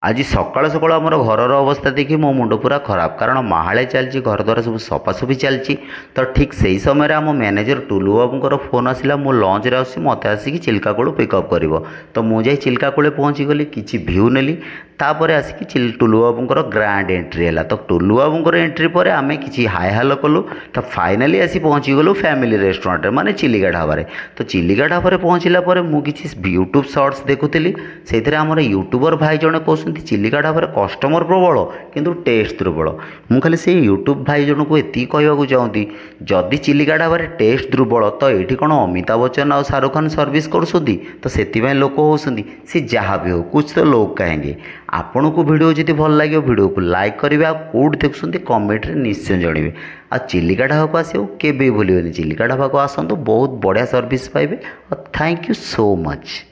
आज सकाल सकाल आम घर अवस्था देखिए मो मुंड पूरा खराब कारण माहाले चलती घर द्वारा सब सफासफी चलती। तो ठीक से ही समय आम मैनेजर टुलु बाबूर फोन आसला मु लंच रे आसी मत आसिक चिल्काकूल पिकअप कर। तो मुझे चिल्काकूल पहुँची गली किसी भ्यू नेली तापर आसिक टुलु बाबूर ग्रांड एंट्री है। तो टुलु बाबूर एंट्री पर आम कि हाय हाल कलु। तो फाइनाली आसी पहुँची गलु फैमिली रेस्टोरेंट माने चिलिका ढाबारे। तो चिलिका ढाबारे पहुँचला मुझे यूट्यूब शॉर्ट्स देखुली से आम यूट्यूबर भाई जड़े कहते चिलिका ढाबारे कस्टमर प्रबल किंतु टेस्ट दुर्बल। मु खाली से यूट्यूब भाई जन को एति कहवाक चाहती जदि चिलिका ढाबारे टेस्ट दुर्बल तो ये कौन अमिताभ बच्चन और शाहरुख खान सर्विस करुँच। तो से लोक होती सी जहाँ भी हो कुछ तो लोग कहेंगे। आपन को वीडियो जदि भल लगे वीडियो को लाइक करेंगे आउट देखुं कमेंट रे निश्चय जनइबे। आ चिलिका ढाबा को आसे केबे भूलिबेनि चिलिका ढाबा को आसतु बहुत बढ़िया सर्विस पाइबे। Thank you so much.